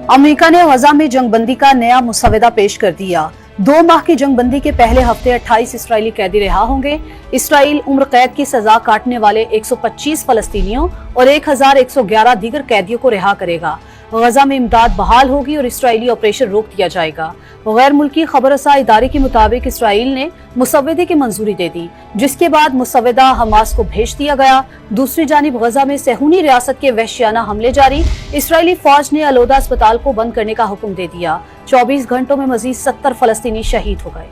America ने गजा में जंगबंदी का नया मुसव्वदा पेश कर दिया। 2 माह की जंगबंदी के पहले हफ्ते 28 इसराइली कैदी रिहा होंगे। इसराइल उम्र कैद की सजा काटने वाले 125 फलस्तीनियों और 1111 दीगर कैदियों को रिहा करेगा। गजा में इमदाद बहाल होगी और इसराइली ऑपरेशन रोक दिया जाएगा। गैर मुल्की खबर रसा इदारे के मुताबिक इसराइल ने मुसव्वदे की मंजूरी दे दी, जिसके बाद मुसव्वदा हमास को भेज दिया गया। दूसरी जानिब गजा में सहूनी रियासत के वहशियाना हमले जारी। इसराइली फौज ने अलोदा अस्पताल को बंद करने का हुक्म दे दिया। 24 घंटों में मजीद 70 फलस्तीनी शहीद हो गए।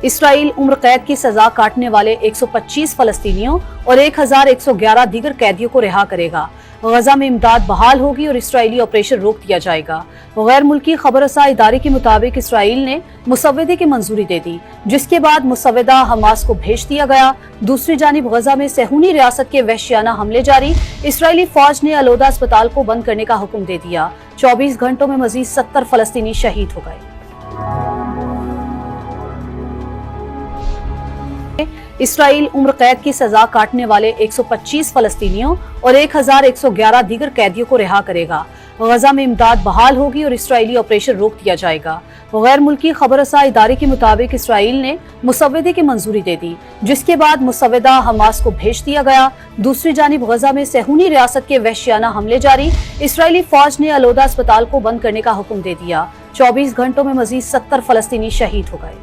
इसराइल उम्र कैद की सजा काटने वाले 125 फलस्तीनियों और 1111 दीगर कैदियों को रिहा करेगा। गजा में इमदाद बहाल होगी और इसराइली ऑपरेशन रोक दिया जाएगा। गैर मुल्की खबर रसा इदारे के मुताबिक इसराइल ने मुसव्वदे की मंजूरी दे दी, जिसके बाद मुसव्वदा हमास को भेज दिया गया। दूसरी जानिब गजा में सहूनी रियासत के वहशियाना हमले जारी। इसराइली फौज ने अलोदा अस्पताल को बंद करने का हुक्म दे दिया। 24 घंटों में मजीद 70 फलस्तीनी शहीद हो गए। इसराइल उम्र कैद की सजा काटने वाले 125 फलस्तीनियों और 1111 दीगर कैदियों को रिहा करेगा। गजा में इमदाद बहाल होगी और इसराइली ऑपरेशन रोक दिया जाएगा। गैर मुल्की खबर रसा इदारे के मुताबिक इसराइल ने मुसव्वदे की मंजूरी दे दी, जिसके बाद मुसव्वदा हमास को भेज दिया गया। दूसरी जानिब गजा में सहूनी रियासत के वहशियाना हमले जारी। इसराइली फौज ने अलोदा अस्पताल को बंद करने का हुक्म दे दिया। 24 घंटों में मजीद 70 फलस्तीनी शहीद हो गए।